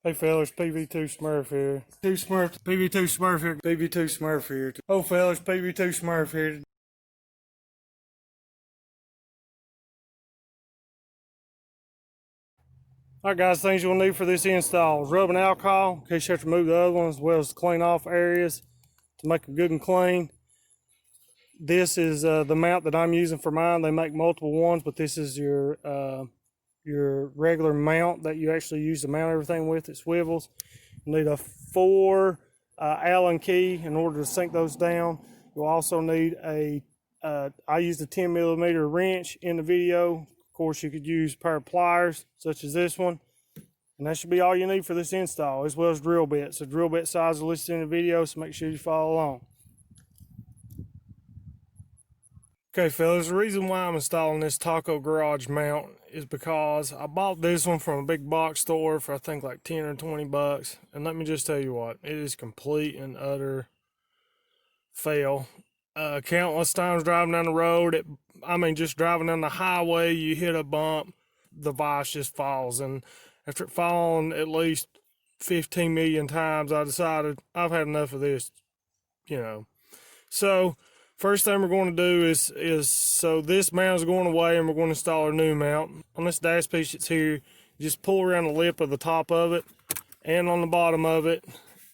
Hey fellas, PV2 Smurf here. PV2 Smurf here. PV2 Smurf here. Oh fellas, PV2 Smurf here. Alright guys, things you'll need for this install. Rubbing alcohol, in case you have to remove the other ones, as well as clean off areas to make them good and clean. This is the mount that I'm using for mine. They make multiple ones, but this is your regular mount that you actually use to mount everything with. It swivels. You need a 4 Allen key in order to sink those down. You'll also need I used a 10mm wrench in the video. Of course, you could use a pair of pliers such as this one. And that should be all you need for this install, as well as drill bits. The drill bit size is listed in the video, so make sure you follow along. Okay fellas, the reason why I'm installing this taco garage mount is because I bought this one from a big box store for I think like 10 or 20 bucks. And let me just tell you what, it is complete and utter fail. Countless times driving down the road, just driving down the highway, you hit a bump, the vise just falls. And after it falling at least 15 million times, I decided I've had enough of this, So first thing we're going to do is so this mount is going away and we're going to install a new mount. On this dash piece that's here, you just pull around the lip of the top of it and on the bottom of it.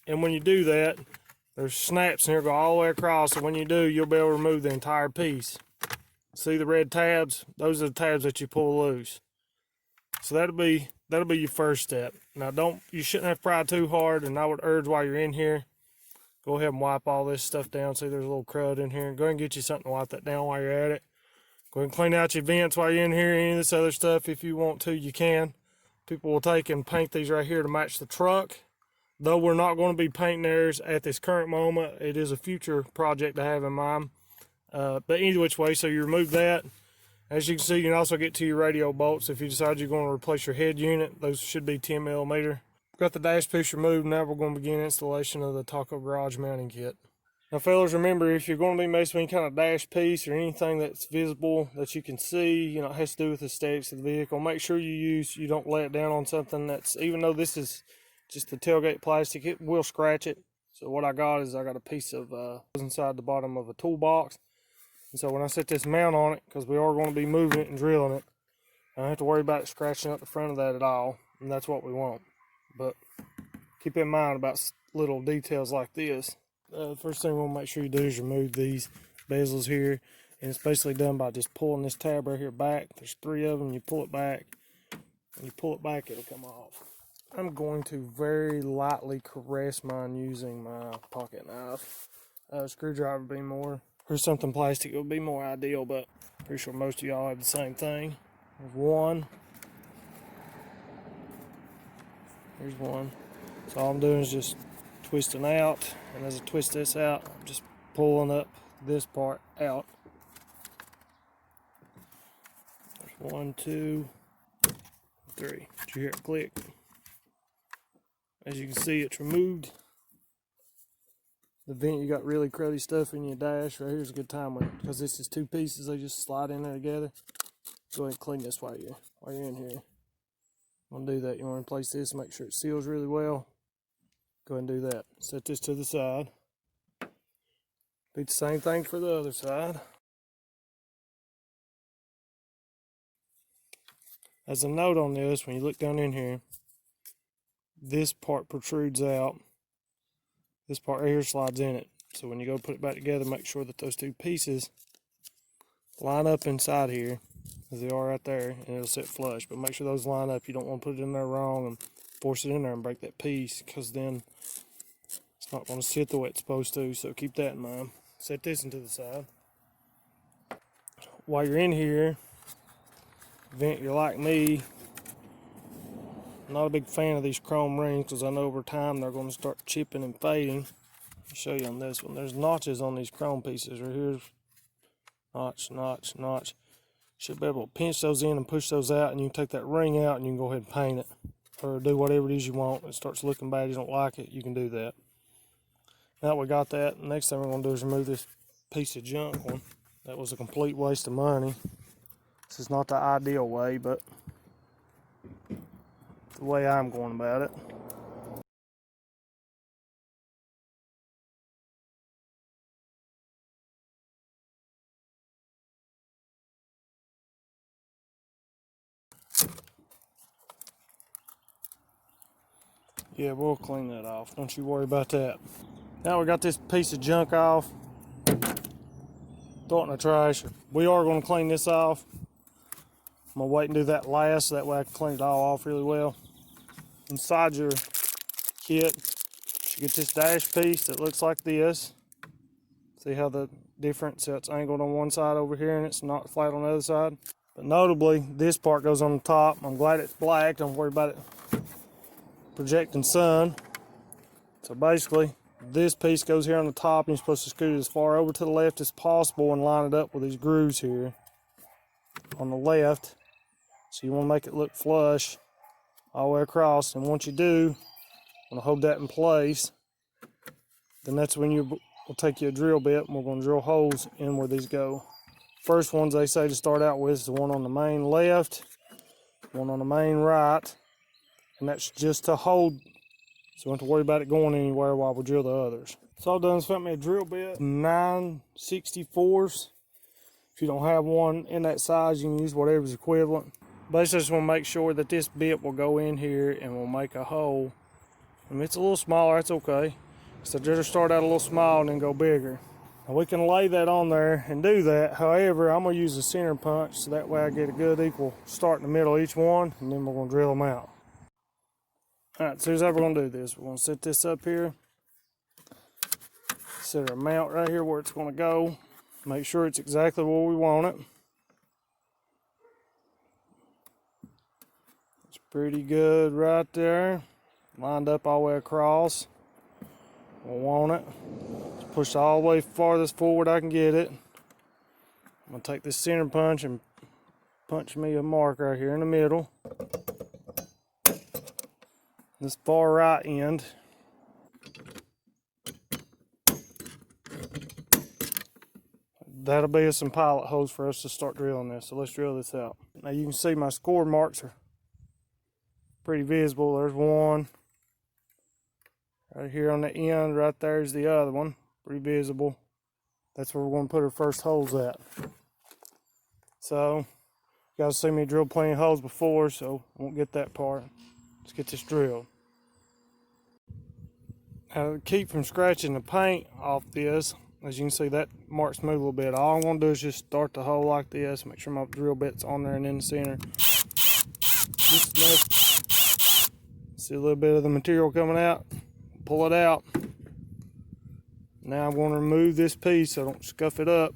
And when you do that, there's snaps in here go all the way across. So when you do, you'll be able to remove the entire piece. See the red tabs? Those are the tabs that you pull loose. So that'll be your first step. Now you shouldn't have to pry too hard, and I would urge while you're in here, go ahead and wipe all this stuff down. See, there's a little crud in here. Go ahead and get you something to wipe that down while you're at it. Go ahead and clean out your vents while you're in here. Any of this other stuff, if you want to, you can. People will take and paint these right here to match the truck. Though we're not going to be painting theirs at this current moment. It is a future project I have in mind. But either which way, so you remove that. As you can see, you can also get to your radio bolts. If you decide you're going to replace your head unit, those should be 10mm. Got the dash piece removed. Now we're going to begin installation of the taco garage mounting kit. Now fellas, remember, if you're going to be messing with any kind of dash piece or anything that's visible that you can see, it has to do with the aesthetics of the vehicle, make sure you don't lay it down on something that's, even though this is just the tailgate plastic, it will scratch it. So what I got a piece of inside the bottom of a toolbox. And so when I set this mount on it, because we are going to be moving it and drilling it, I don't have to worry about it scratching up the front of that at all. And that's what we want. But keep in mind about little details like this. The first thing we'll make sure you do is remove these bezels here. And it's basically done by just pulling this tab right here back. There's 3 of them. You pull it back. When you pull it back, it'll come off. I'm going to very lightly caress mine using my pocket knife. Screwdriver would be more, or something plastic, it would be more ideal, but pretty sure most of y'all have the same thing. There's one. Here's one. So all I'm doing is just twisting out, and as I twist this out, I'm just pulling up this part out. There's 1, 2, 3. Did you hear it click? As you can see, it's removed. The vent, you got really cruddy stuff in your dash. Right here's a good time with it, because this is 2 pieces. They just slide in there together. Go ahead and clean this while you're in here. You want to do that. You want to replace this, make sure it seals really well. Go ahead and do that. Set this to the side. Do the same thing for the other side. As a note on this, when you look down in here, this part protrudes out. This part right here slides in it. So when you go put it back together, make sure that those 2 pieces line up inside here, as they are right there, and it'll sit flush. But make sure those line up. You don't want to put it in there wrong and force it in there and break that piece, because then it's not going to sit the way it's supposed to. So keep that in mind. Set this into the side. While you're in here, vent, you're like me, I'm not a big fan of these chrome rings, because I know over time they're going to start chipping and fading. I'll show you on this one. There's notches on these chrome pieces right here. Notch, notch, notch. Should be able to pinch those in and push those out, and you can take that ring out and you can go ahead and paint it, or do whatever it is you want. It starts looking bad, you don't like it, you can do that. Now we got that, the next thing we're going to do is remove this piece of junk one. That was a complete waste of money. This is not the ideal way, but the way I'm going about it. Yeah, we'll clean that off. Don't you worry about that. Now we got this piece of junk off. Throw it in the trash. We are going to clean this off. I'm going to wait and do that last so that way I can clean it all off really well. Inside your kit, you get this dash piece that looks like this. See how the difference, so it's angled on one side over here and it's not flat on the other side. But notably, this part goes on the top. I'm glad it's black. Don't worry about it projecting sun. So basically, this piece goes here on the top, and you're supposed to scoot it as far over to the left as possible and line it up with these grooves here on the left. So you want to make it look flush all the way across. And once you do, you want to hold that in place. Then that's when we'll take you a drill bit, and we're going to drill holes in where these go. First ones they say to start out with is the one on the main left, one on the main right, and that's just to hold. So you don't have to worry about it going anywhere while we drill the others. It's all done. Found me a drill bit, 9/64. If you don't have one in that size, you can use whatever's equivalent. Basically, I just want to make sure that this bit will go in here and will make a hole. If it's a little smaller, that's okay. So just start out a little small and then go bigger. Now we can lay that on there and do that. However, I'm going to use a center punch so that way I get a good equal start in the middle of each one, and then we're going to drill them out. Alright, so here's how we're going to do this. We're going to set this up here. Set our mount right here where it's going to go. Make sure it's exactly where we want it. It's pretty good right there. Lined up all the way across. We'll want it. Just push all the way farthest forward I can get it. I'm going to take this center punch and punch me a mark right here in the middle. This far right end. That'll be some pilot holes for us to start drilling this. So let's drill this out. Now you can see my score marks are pretty visible. There's one. Right here on the end, right there is the other one. Pretty visible. That's where we're going to put our first holes at. So, you guys see me drill plenty of holes before, so won't get that part. Let's get this drilled. Now, to keep from scratching the paint off this, as you can see, that mark's moved a little bit. All I'm going to do is just start the hole like this, make sure my drill bit's on there and in the center. Just enough. See a little bit of the material coming out. Pull it out. Now I'm going to remove this piece so I don't scuff it up,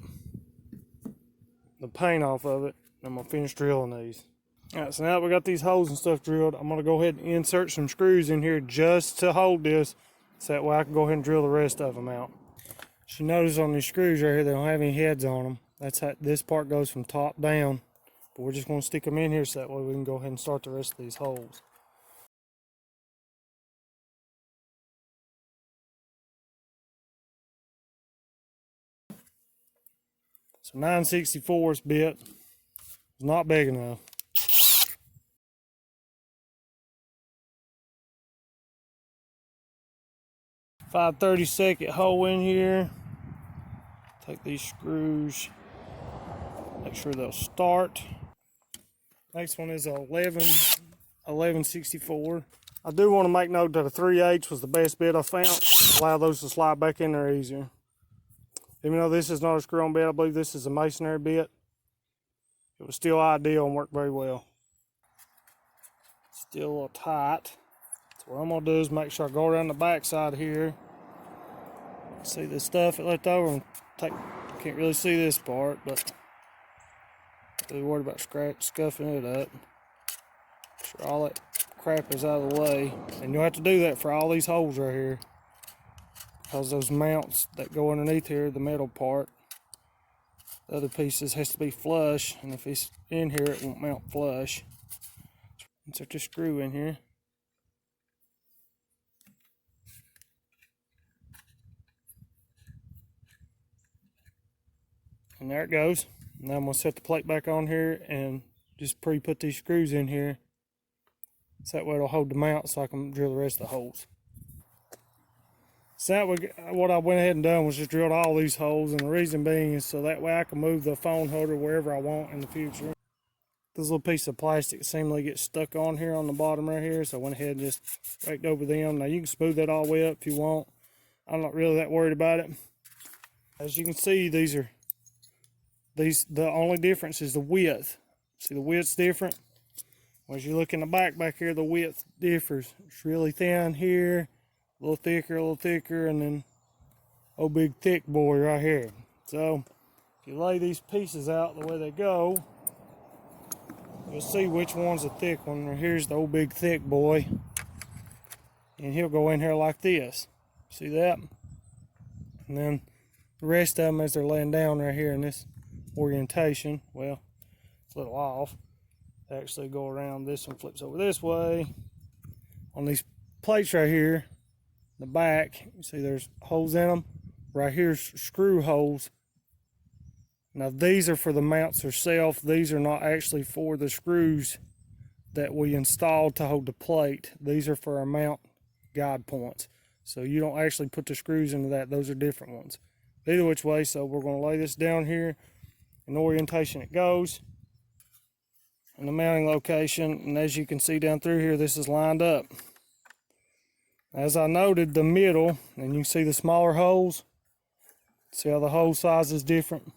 the paint off of it. I'm going to finish drilling these. Alright, so now that we got these holes and stuff drilled, I'm going to go ahead and insert some screws in here just to hold this, so that way I can go ahead and drill the rest of them out. So you notice on these screws right here, they don't have any heads on them. That's how this part goes from top down. But we're just going to stick them in here so that way we can go ahead and start the rest of these holes. So 9/64 bit is not big enough. .532 hole in here. Take these screws, make sure they'll start. Next one is a 11/64. I do want to make note that a 3/8 was the best bit I found. Allow those to slide back in there easier. Even though this is not a screw-on bit, I believe this is a masonry bit. It was still ideal and worked very well. Still a little tight. So what I'm going to do is make sure I go around the back side here. See the stuff it left over and can't really see this part, but I'm worried about scuffing it up. Make sure all that crap is out of the way. And you'll have to do that for all these holes right here, because those mounts that go underneath here, the metal part, the other pieces has to be flush, and if it's in here it won't mount flush. Insert the screw in here. And there it goes. Now I'm going to set the plate back on here and just pre-put these screws in here, so that way it'll hold the mount so I can drill the rest of the holes. So what I went ahead and done was just drilled all these holes, and the reason being is so that way I can move the phone holder wherever I want in the future. this little piece of plastic seemingly gets stuck on here on the bottom right here, so I went ahead and just raked over them. Now you can smooth that all the way up if you want. I'm not really that worried about it. As you can see, the only difference is the width. See, the width's different. As you look in the back here, the width differs. It's really thin here, a little thicker, and then oh, big thick boy right here. So if you lay these pieces out the way they go, you'll see which one's the thick one. Here's the old big thick boy, and he'll go in here like this. See that? And then the rest of them, as they're laying down right here in this orientation, well, it's a little off. They actually go around. This one flips over this way. On these plates right here, the back, you see there's holes in them. Right here's screw holes. Now these are for the mounts themselves. These are not actually for the screws that we installed to hold the plate. These are for our mount guide points. So you don't actually put the screws into that. Those are different ones. Either which way, so we're going to lay this down here in the orientation it goes, in the mounting location, and as you can see down through here, this is lined up. As I noted, the middle, and you can see the smaller holes. See how the hole size is different?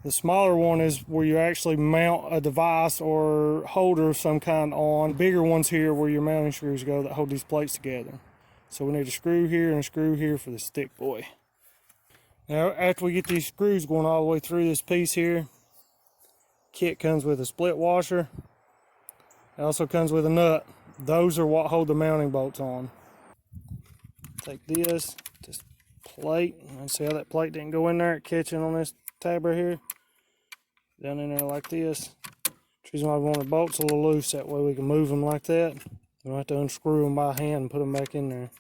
The smaller one is where you actually mount a device or holder of some kind on. The bigger ones here where your mounting screws go that hold these plates together. So we need a screw here and a screw here for this thick boy. Now after we get these screws going all the way through this piece here, kit comes with a split washer. It also comes with a nut. Those are what hold the mounting bolts on. Take this plate, and see how that plate didn't go in there, catching on this tab right here. Down in there like this. The reason why we want the bolts a little loose, that way we can move them like that. We don't have to unscrew them by hand and put them back in there.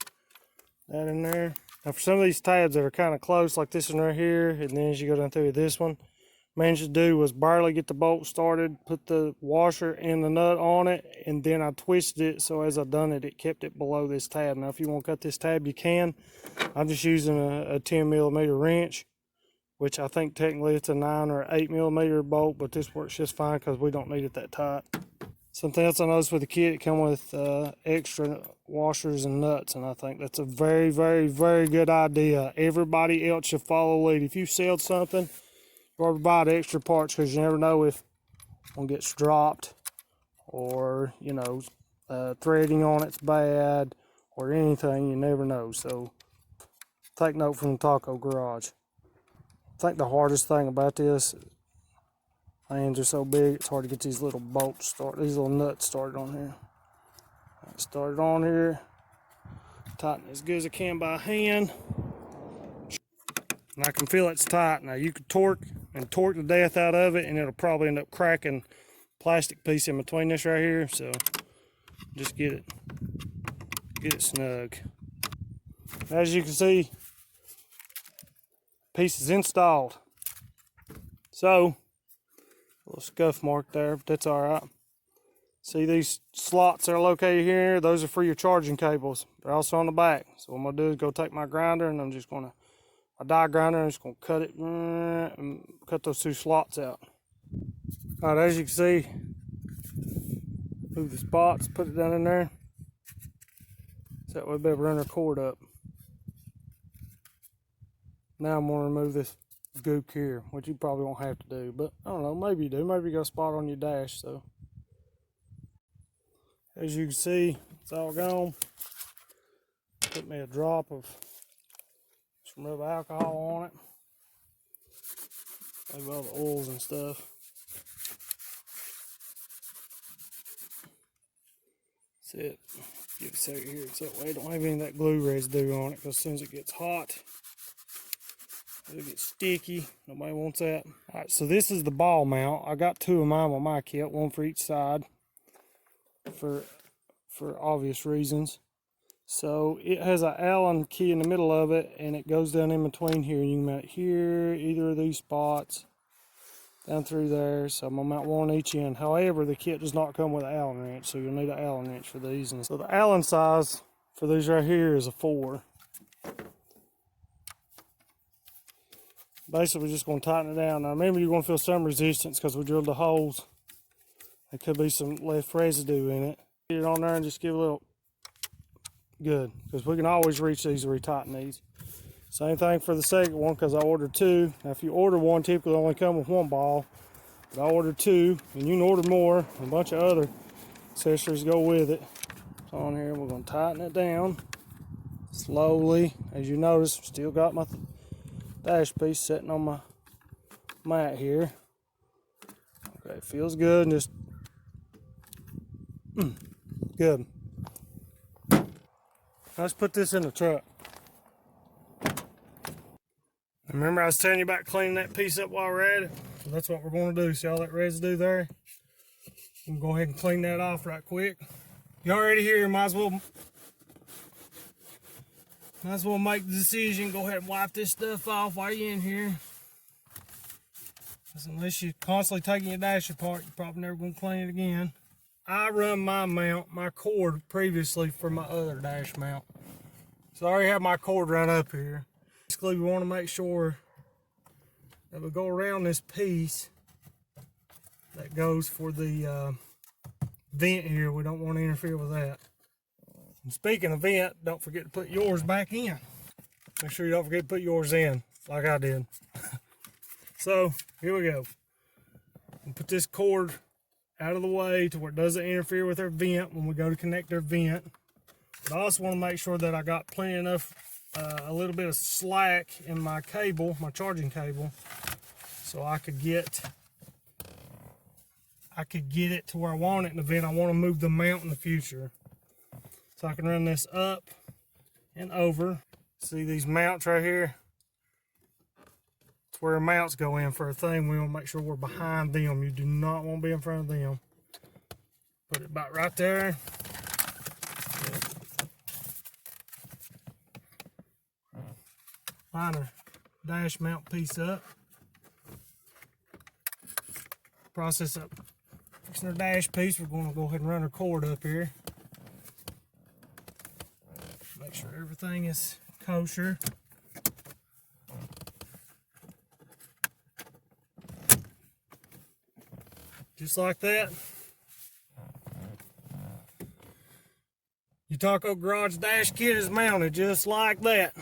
That in there. Now for some of these tabs that are kind of close, like this one right here, and then as you go down through this one, managed to do was barely get the bolt started, put the washer and the nut on it, and then I twisted it, so as I done it, it kept it below this tab. Now if you want to cut this tab, you can. I'm just using a 10mm wrench, which I think technically it's a 9 or 8mm bolt, but this works just fine because we don't need it that tight. Something else I noticed with the kit, it comes with extra washers and nuts, and I think that's a very, very, very good idea. Everybody else should follow lead. If you sell something, or buy the extra parts, because you never know if one gets dropped, or you know, threading on it's bad, or anything. You never know. So take note from the Taco Garage. I think the hardest thing about this, hands are so big, it's hard to get these little bolts started, these little nuts started on here. Started on here, tighten as good as I can by hand. And I can feel it's tight. Now you could torque the death out of it, and it'll probably end up cracking plastic piece in between this right here. So just get it snug. As you can see, piece is installed. So a little scuff mark there, but that's all right. See these slots that are located here? Those are for your charging cables. They're also on the back. So what I'm gonna do is go take my grinder, and I'm just gonna a die grinder, and I'm just gonna cut it and cut those two slots out. All right, as you can see, move the spots, put it down in there. So that way we'll be able to run our cord up. Now I'm gonna remove this gook here, which you probably won't have to do, but I don't know, maybe you do. Maybe you got a spot on your dash. So as you can see, it's all gone. Put me a drop of some rub alcohol on it. Maybe all the oils and stuff. That's it. Give it a second here, so that way it don't have any of that glue residue on it, because as soon as it gets hot, it'll get sticky. Nobody wants that. Alright, so this is the ball mount. I got two of mine on my kit, one for each side, for obvious reasons. So it has an Allen key in the middle of it, and it goes down in between here. You can mount it here, either of these spots, down through there. So I'm gonna mount one on each end. However, the kit does not come with an Allen wrench, so you'll need an Allen wrench for these. And so the Allen size for these right here is a 4. Basically, we're just gonna tighten it down. Now remember, you're gonna feel some resistance because we drilled the holes There could be some left residue in it. Get it on there and just give a little good, because we can always reach these and retighten these. Same thing for the second one, because I ordered two. Now if you order one, typically only come with one ball, but I ordered two, and you can order more, and a bunch of other accessories go with it. So on here, we're going to tighten it down slowly. As you notice, still got my dash piece sitting on my mat here. Okay, it feels good, and just good. Let's put this in the truck. Remember I was telling you about cleaning that piece up while we're at it? So that's what we're going to do. See all that residue there? We'll go ahead and clean that off right quick. You already here, might as well make the decision. Go ahead and wipe this stuff off while you're in here. Because unless you're constantly taking your dash apart, you're probably never going to clean it again. I run my cord previously for my other dash mount. So I already have my cord right up here. Basically, we want to make sure that we go around this piece that goes for the vent here. We don't want to interfere with that. And speaking of vent, don't forget to put yours back in. Make sure you don't forget to put yours in, like I did. So, here we go. We'll put this cord out of the way to where it doesn't interfere with our vent when we go to connect our vent. But I also want to make sure that I got plenty enough, a little bit of slack in my cable, my charging cable, so I could get it to where I want it in the vent. I want to move the mount in the future. So I can run this up and over. See these mounts right here? It's where the mounts go in for a thing. We want to make sure we're behind them. You do not want to be in front of them. Put it about right there. Line our dash mount piece up. Process up. Fixing our dash piece, we're going to go ahead and run our cord up here. Make sure everything is kosher. Just like that. Your Taco Garage dash kit is mounted just like that.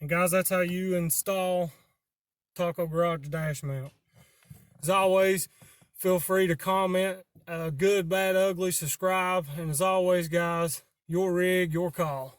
And guys, that's how you install Taco Garage dash mount. As always, feel free to comment, good, bad, ugly, subscribe, and as always guys, your rig, your call.